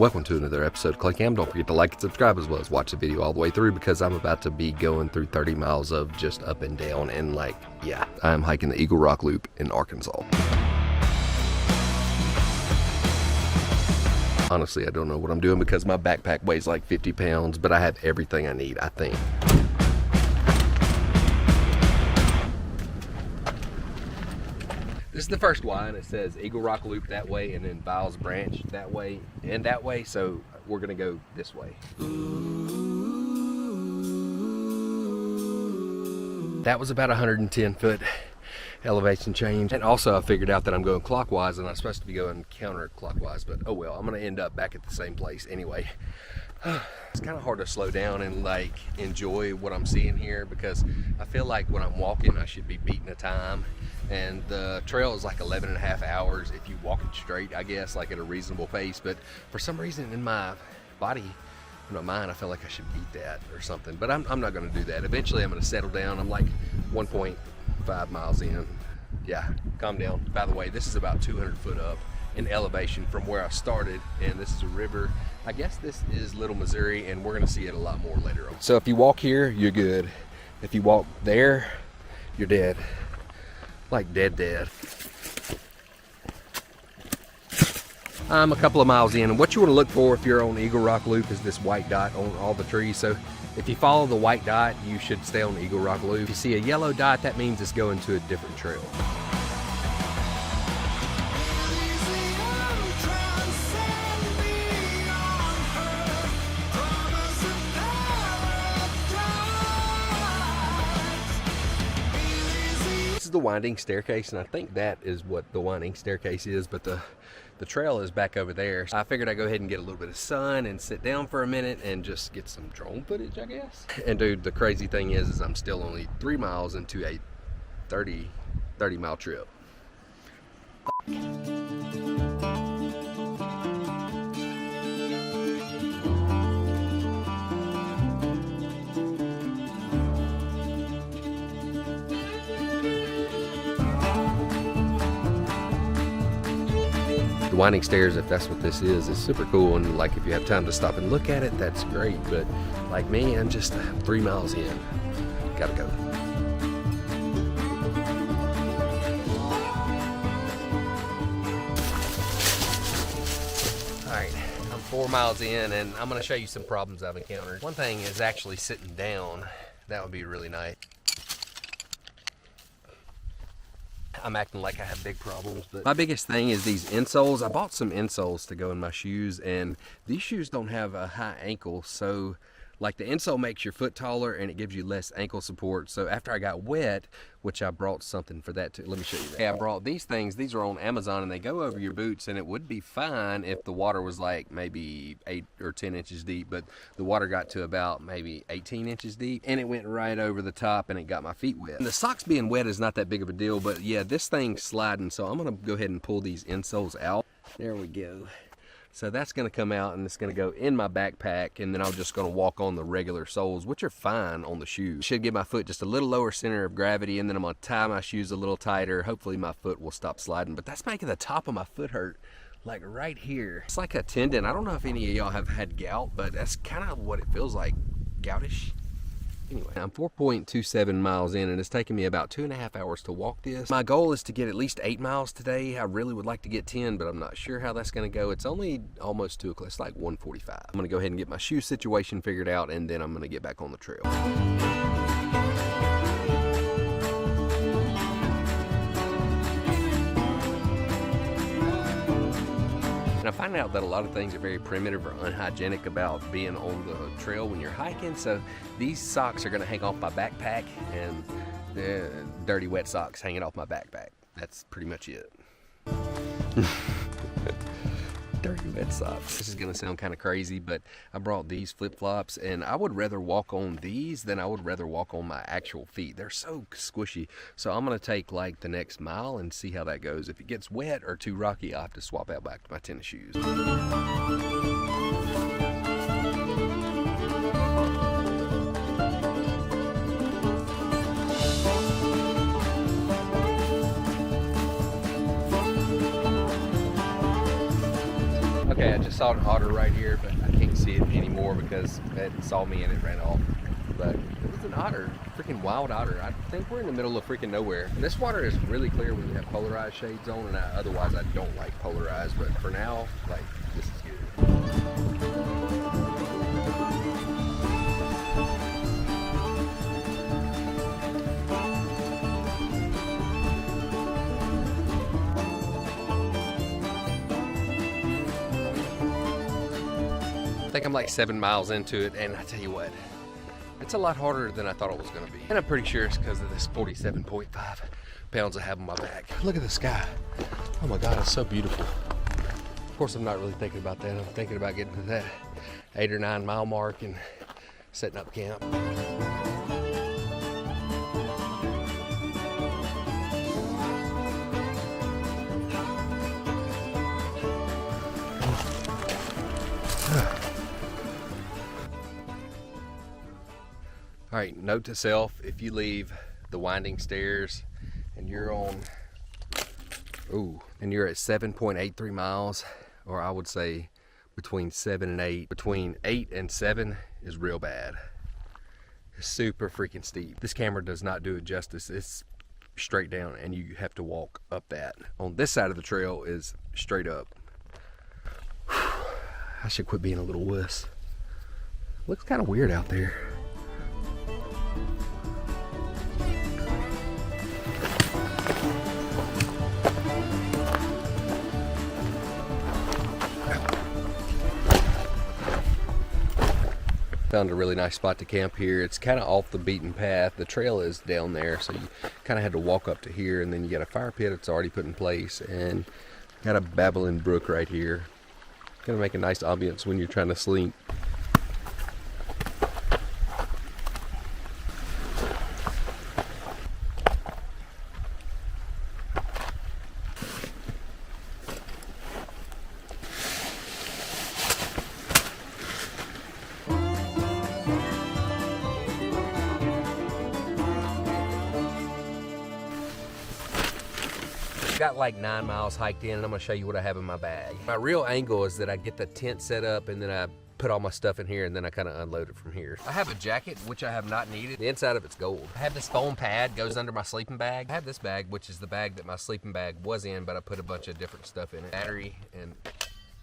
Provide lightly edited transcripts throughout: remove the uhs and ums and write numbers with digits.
Welcome to another episode of 𝐂𝐍𝐉𝐎. Don't forget to like and subscribe as well as watch the video all the way through because I'm about to be going through 30 miles of just up and down and I'm hiking the Eagle Rock Loop in Arkansas. Honestly, I don't know what I'm doing because my backpack weighs like 50 pounds, but I have everything I need, I think. This is the first Y, and it says Eagle Rock Loop that way, and then 𝐈𝐆 Branch that way and that way, so we're gonna go this way. That was about 110-foot elevation change, and also I figured out that I'm going clockwise and I'm supposed to be going counterclockwise, but oh well, I'm gonna end up back at the same place anyway. It's kind of hard to slow down and like enjoy what I'm seeing here because I feel like when I'm walking I should be beating a time, and the trail is like 11.5 hours if you walk it straight, I guess, like at a reasonable pace, but for some reason in my body, in my mind, I feel like I should beat that or something, but I'm not going to do that. Eventually I'm going to settle down. I'm like 1.5 miles in. Yeah, calm down. By the way, this is about 200 foot up in elevation from where I started, and this is a river. I guess this is Little Missouri, and we're going to see it a lot more later on. So if you walk here, you're good. If you walk there, you're dead. Like dead. I'm a couple of miles in, and what you want to look for if you're on Eagle Rock Loop is this white dot on all the trees. So if you follow the white dot, you should stay on Eagle Rock Loop. If you see a yellow dot, that means it's going to a different trail. The winding staircase, and I think that is what the winding staircase is, but the trail is back over there. I figured I'd go ahead and get a little bit of sun and sit down for a minute and just get some drone footage, I guess. And dude, the crazy thing is I'm still only 3 miles into a 30 mile trip. The winding stairs, if that's what this is super cool, and like if you have time to stop and look at it, that's great, but like me, I'm just 3 miles in. Gotta go. Alright, I'm 4 miles in, and I'm gonna show you some problems I've encountered. One thing is actually sitting down. That would be really nice. I'm acting like I have big problems, but my biggest thing is these insoles. I bought some insoles to go in my shoes, and these shoes don't have a high ankle, so like the insole makes your foot taller and it gives you less ankle support. So after I got wet, which I brought something for that too. Let me show you that. Yeah, I brought these things. These are on Amazon, and they go over your boots, and it would be fine if the water was like maybe 8 or 10 inches deep, but the water got to about maybe 18 inches deep, and it went right over the top, and it got my feet wet. And the socks being wet is not that big of a deal, but yeah, this thing's sliding, so I'm gonna go ahead and pull these insoles out. There we go. So that's gonna come out, and it's gonna go in my backpack, and then I'm just gonna walk on the regular soles, which are fine on the shoes. Should give my foot just a little lower center of gravity, and then I'm gonna tie my shoes a little tighter. Hopefully my foot will stop sliding, but that's making the top of my foot hurt, like right here. It's like a tendon. I don't know if any of y'all have had gout, but that's kind of what it feels like, goutish. Anyway, I'm 4.27 miles in, and it's taken me about 2.5 hours to walk this. My goal is to get at least 8 miles today. I really would like to get 10, but I'm not sure how that's gonna go. It's only almost 2 o'clock, it's like 1:45. I'm gonna go ahead and get my shoe situation figured out, and then I'm gonna get back on the trail. And I find out that a lot of things are very primitive or unhygienic about being on the trail when you're hiking. So these socks are gonna hang off my backpack, and the dirty wet socks hanging off my backpack. That's pretty much it. Dirty wet socks. This is gonna sound kind of crazy, but I brought these flip-flops, and I would rather walk on these than I would rather walk on my actual feet. They're so squishy. So I'm gonna take like the next mile and see how that goes. If it gets wet or too rocky, I'll have to swap out back to my tennis shoes. Okay, I just saw an otter right here, but I can't see it anymore because it saw me and it ran off. But it was an otter, freaking wild otter. I think we're in the middle of freaking nowhere. And this water is really clear when you have polarized shades on, and otherwise I don't like polarized, but for now, like, this is good. I think I'm like 7 miles into it, and I tell you what, it's a lot harder than I thought it was going to be. And I'm pretty sure it's because of this 47.5 pounds I have on my back. Look at the sky. Oh my God, it's so beautiful. Of course, I'm not really thinking about that. I'm thinking about getting to that 8 or 9 mile mark and setting up camp. All right, note to self, if you leave the winding stairs and you're on, and you're at 7.83 miles, or I would say between 7 and 8, between 8 and 7 is real bad. It's super freaking steep. This camera does not do it justice. It's straight down and you have to walk up that. On this side of the trail is straight up. I should quit being a little wuss. Looks kind of weird out there. Found a really nice spot to camp here. It's kind of off the beaten path. The trail is down there, so you kind of had to walk up to here, and then you got a fire pit that's already put in place, and got a babbling brook right here. Gonna make a nice ambiance when you're trying to sleep. Got like 9 miles hiked in, and I'm gonna show you what I have in my bag. My real angle is that I get the tent set up and then I put all my stuff in here and then I kind of unload it from here. I have a jacket, which I have not needed. The inside of it's gold. I have this foam pad, goes under my sleeping bag. I have this bag, which is the bag that my sleeping bag was in, but I put a bunch of different stuff in it. Battery and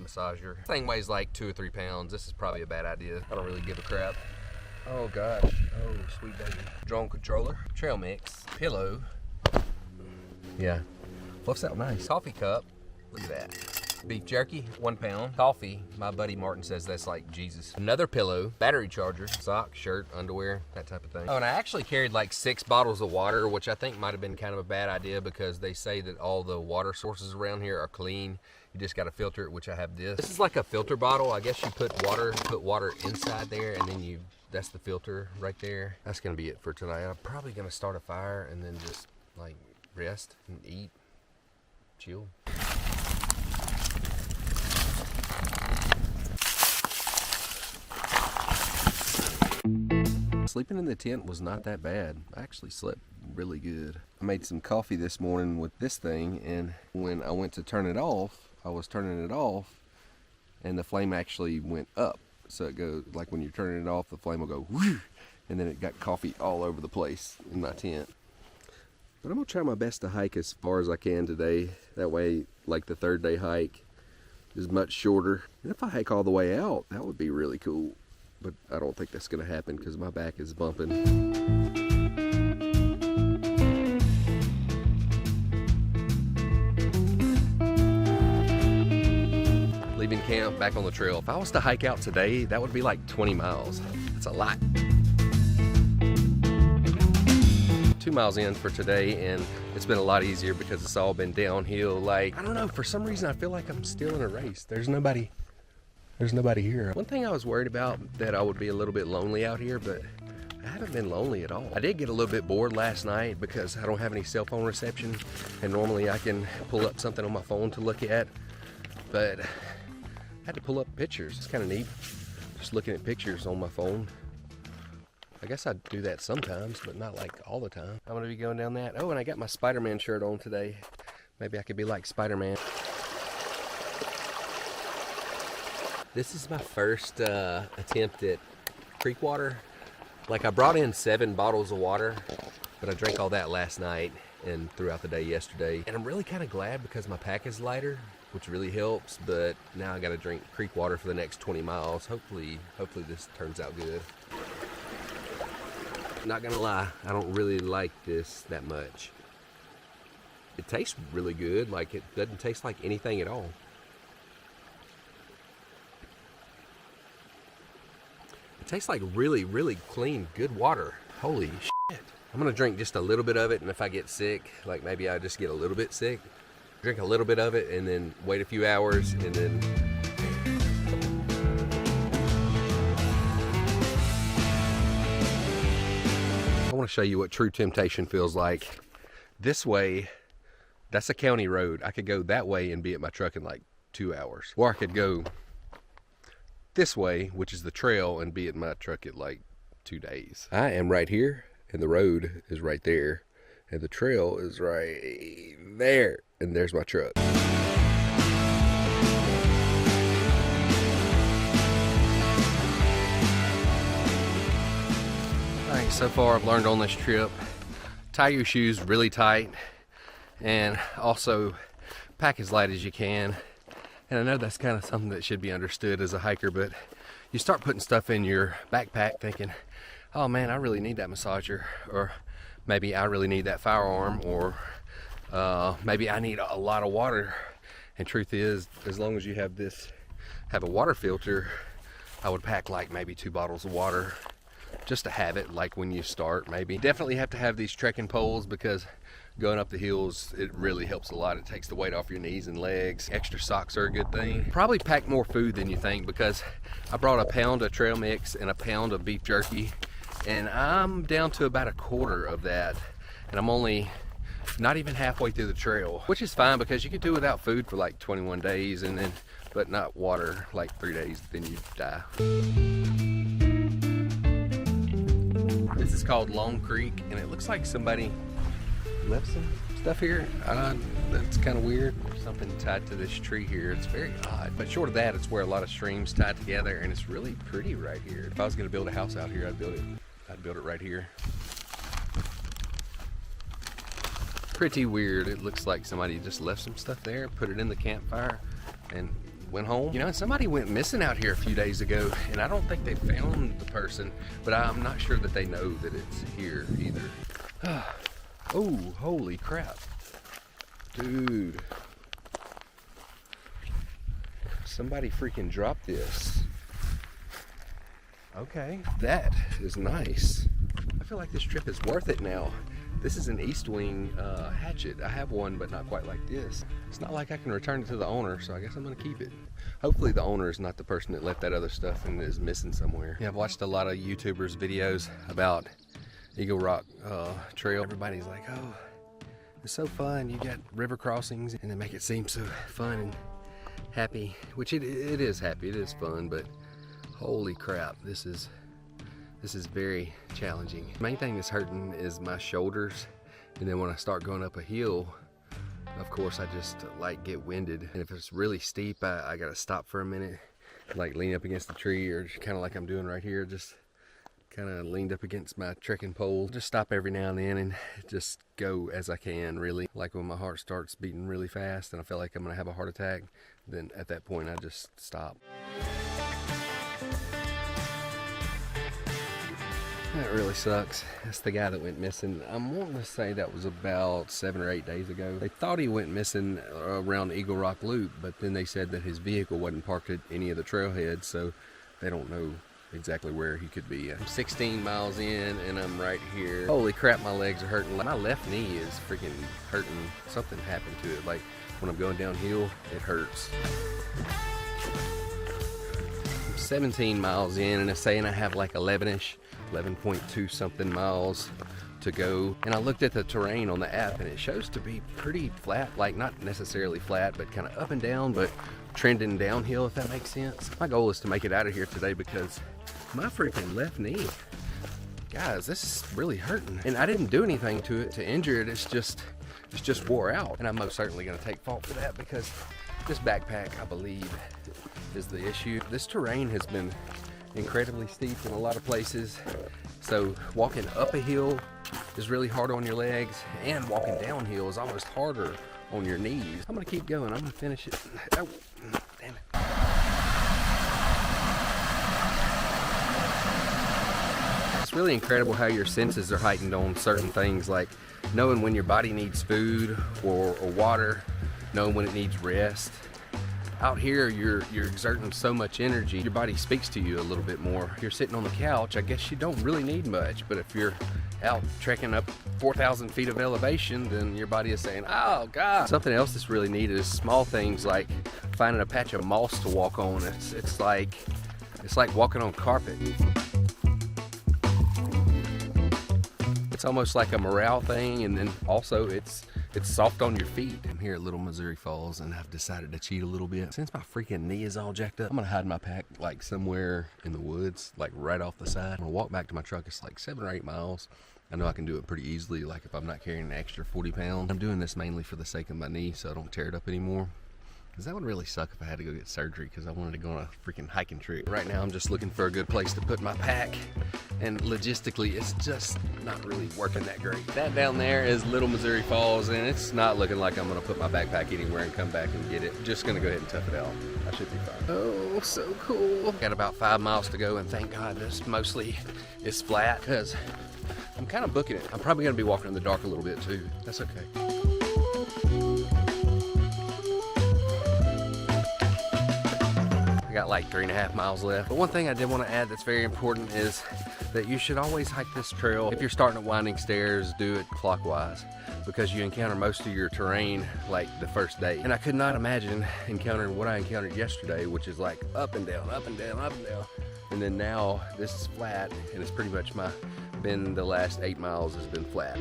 massager. This thing weighs like 2 or 3 pounds. This is probably a bad idea. I don't really give a crap. Oh gosh, oh sweet baby. Drone controller, trail mix, pillow. Yeah. Fluffs out nice. Coffee cup, look at that. Beef jerky, 1 pound. Coffee, my buddy Martin says that's like Jesus. Another pillow, battery charger, sock, shirt, underwear, that type of thing. Oh, and I actually carried like 6 bottles of water, which I think might have been kind of a bad idea because they say that all the water sources around here are clean. You just gotta filter it, which I have this. This is like a filter bottle. I guess you put water inside there, and then that's the filter right there. That's gonna be it for tonight. I'm probably gonna start a fire and then just like rest and eat. Chill. Sleeping in the tent was not that bad. I actually slept really good. I made some coffee this morning with this thing, and when I went to turn it off, I was turning it off and the flame actually went up. So it goes, like when you're turning it off, the flame will go whoo, and then it got coffee all over the place in my tent. But I'm gonna try my best to hike as far as I can today. That way, like the 3rd day hike is much shorter. And if I hike all the way out, that would be really cool. But I don't think that's gonna happen because my back is bumping. Leaving camp, back on the trail. If I was to hike out today, that would be like 20 miles. That's a lot. 2 miles in for today, and it's been a lot easier because it's all been downhill. Like, I don't know, for some reason I feel like I'm still in a race. There's nobody here. One thing I was worried about, that I would be a little bit lonely out here, but I haven't been lonely at all. I did get a little bit bored last night because I don't have any cell phone reception, and normally I can pull up something on my phone to look at, but I had to pull up pictures. It's kind of neat, just looking at pictures on my phone. I guess I do that sometimes, but not like all the time. I'm gonna be going down that. Oh, and I got my Spider-Man shirt on today. Maybe I could be like Spider-Man. This is my first attempt at creek water. Like, I brought in 7 bottles of water, but I drank all that last night and throughout the day yesterday. And I'm really kind of glad because my pack is lighter, which really helps, but now I gotta drink creek water for the next 20 miles. Hopefully this turns out good. Not gonna lie, I don't really like this that much. It tastes really good, like it doesn't taste like anything at all. It tastes like really, really clean, good water. Holy shit. I'm gonna drink just a little bit of it, and if I get sick, like maybe I just get a little bit sick, drink a little bit of it and then wait a few hours and then I want to show you what true temptation feels like. This way, that's a county road. I could go that way and be at my truck in like 2 hours, or I could go this way, which is the trail, and be at my truck at like 2 days. I am right here and the road is right there and the trail is right there, and there's my truck. Alright, so far I've learned on this trip, tie your shoes really tight and also pack as light as you can. And I know that's kind of something that should be understood as a hiker, but you start putting stuff in your backpack thinking, oh man, I really need that massager, or maybe I really need that firearm, or maybe I need a lot of water. And truth is, as long as you have a water filter, I would pack like maybe 2 bottles of water just to have it, like when you start. Maybe definitely have to have these trekking poles because going up the hills, it really helps a lot. It takes the weight off your knees and legs. Extra socks are a good thing. Probably pack more food than you think, because I brought a pound of trail mix and a pound of beef jerky, and I'm down to about a quarter of that, and I'm only not even halfway through the trail, which is fine because you could do without food for like 21 days, and then but not water like 3 days, then you die. This is called Long Creek, and it looks like somebody left some stuff here. That's kind of weird. Something tied to this tree here. It's very odd. But short of that, it's where a lot of streams tie together, and it's really pretty right here. If I was going to build a house out here, I'd build it right here. Pretty weird. It looks like somebody just left some stuff there, put it in the campfire, and went home. You know, somebody went missing out here a few days ago, and I don't think they found the person, but I'm not sure that they know that it's here either. Oh, holy crap. Dude. Somebody freaking dropped this. Okay, that is nice. I feel like this trip is worth it now. This is an East Wing hatchet. I have one, but not quite like this. It's not like I can return it to the owner, so I guess I'm gonna keep it. Hopefully the owner is not the person that left that other stuff and is missing somewhere. Yeah, I've watched a lot of YouTubers videos about Eagle Rock Trail. Everybody's like, oh, it's so fun. You got river crossings, and they make it seem so fun and happy, which it is happy, it is fun, but holy crap, this is very challenging. The main thing that's hurting is my shoulders, and then when I start going up a hill, of course I just like get winded, and if it's really steep, I gotta stop for a minute, like lean up against the tree, or kind of like I'm doing right here, just kind of leaned up against my trekking pole. Just stop every now and then and just go as I can, really. Like when my heart starts beating really fast and I feel like I'm gonna have a heart attack, then at that point I just stop. That really sucks. That's the guy that went missing. I'm wanting to say that was about 7 or 8 days ago. They thought he went missing around Eagle Rock Loop, but then they said that his vehicle wasn't parked at any of the trailheads, so they don't know exactly where he could be. I'm 16 miles in and I'm right here. Holy crap, my legs are hurting. My left knee is freaking hurting. Something happened to it. Like when I'm going downhill, it hurts. I'm 17 miles in, and it's saying I have like 11.2 something miles to go. And I looked at the terrain on the app and it shows to be pretty flat, like not necessarily flat, but kind of up and down, but trending downhill, if that makes sense. My goal is to make it out of here today because my freaking left knee, guys, this is really hurting. And I didn't do anything to it to injure it. It's just wore out. And I'm most certainly gonna take fault for that because This backpack, I believe, is the issue. This terrain has been incredibly steep in a lot of places. So walking up a hill is really hard on your legs, and walking downhill is almost harder on your knees. I'm gonna keep going. I'm gonna finish it. Oh, damn it. It's really incredible how your senses are heightened on certain things, like knowing when your body needs food or water, knowing when it needs rest. Out here, you're exerting so much energy, your body speaks to you a little bit more. You're sitting on the couch, I guess you don't really need much, but if you're out trekking up 4,000 feet of elevation, then your body is saying, oh God. Something else that's really neat is small things like finding a patch of moss to walk on. It's like walking on carpet. It's almost like a morale thing, and then also it's soft on your feet. I'm here at Little Missouri Falls, and I've decided to cheat a little bit. Since my freaking knee is all jacked up, I'm gonna hide my pack like somewhere in the woods, like right off the side. I'm gonna walk back to my truck. It's like 7 or 8 miles. I know I can do it pretty easily, like if I'm not carrying an extra 40 pounds. I'm doing this mainly for the sake of my knee, so I don't tear it up anymore. Because that would really suck if I had to go get surgery, because I wanted to go on a freaking hiking trip. Right now I'm just looking for a good place to put my pack, and logistically it's just not really working that great. That down there is Little Missouri Falls, and it's not looking like I'm gonna put my backpack anywhere and come back and get it. Just gonna go ahead and tough it out. I should be fine. Oh, so cool. Got about 5 miles to go, and thank God this mostly is flat, because I'm kind of booking it. I'm probably gonna be walking in the dark a little bit too. That's okay. Got like 3.5 miles left. But one thing I did want to add that's very important is that you should always hike this trail. If you're starting at winding stairs, do it clockwise, because you encounter most of your terrain like the first day. And I could not imagine encountering what I encountered yesterday, which is like up and down, up and down, up and down. And then now this is flat, and it's pretty much been the last 8 miles has been flat.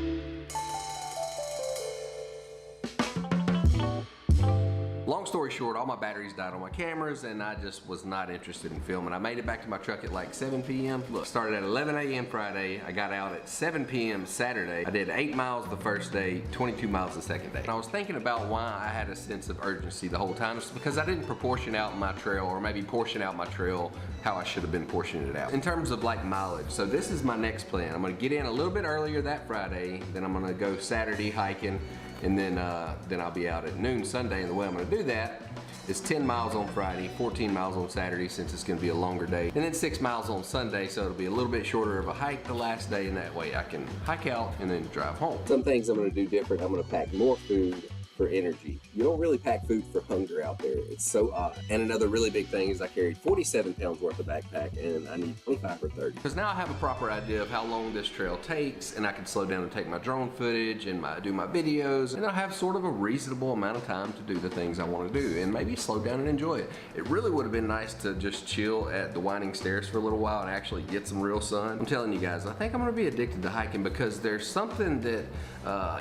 Long story short, all my batteries died on my cameras, and I just was not interested in filming. I made it back to my truck at like 7 p.m. Look, started at 11 a.m. Friday. I got out at 7 p.m. Saturday. I did 8 miles the first day, 22 miles the second day. And I was thinking about why I had a sense of urgency the whole time. It's because I didn't proportion out my trail, or maybe portion out my trail how I should have been portioning it out. In terms of like mileage, so this is my next plan. I'm gonna get in a little bit earlier that Friday, then I'm gonna go Saturday hiking, and then I'll be out at noon Sunday. And the way I'm gonna do that is 10 miles on Friday, 14 miles on Saturday, since it's gonna be a longer day, and then 6 miles on Sunday, so it'll be a little bit shorter of a hike the last day, and that way I can hike out and then drive home. Some things I'm gonna do different. I'm gonna pack more food for energy. You don't really pack food for hunger out there. It's so odd. And another really big thing is I carried 47 pounds worth of backpack, and I need 25 or 30. Because now I have a proper idea of how long this trail takes, and I can slow down and take my drone footage and do my videos, and I have sort of a reasonable amount of time to do the things I want to do, and maybe slow down and enjoy it. It really would have been nice to just chill at the winding stairs for a little while and actually get some real sun. I'm telling you guys, I think I'm gonna be addicted to hiking, because there's something that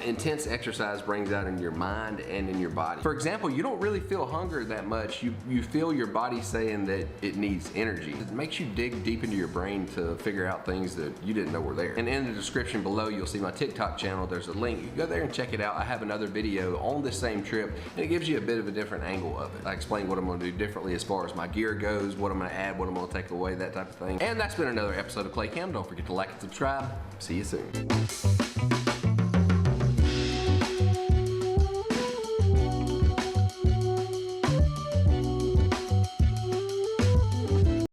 intense exercise brings out in your mind and in your body. For example, you don't really feel hunger that much. You feel your body saying that it needs energy. It makes you dig deep into your brain to figure out things that you didn't know were there. And in the description below, you'll see my TikTok channel. There's a link. You can go there and check it out. I have another video on this same trip, and it gives you a bit of a different angle of it. I explain what I'm gonna do differently as far as my gear goes, what I'm gonna add, what I'm gonna take away, that type of thing. And that's been another episode of 𝐂𝐍𝐿. Don't forget to like and subscribe. See you soon.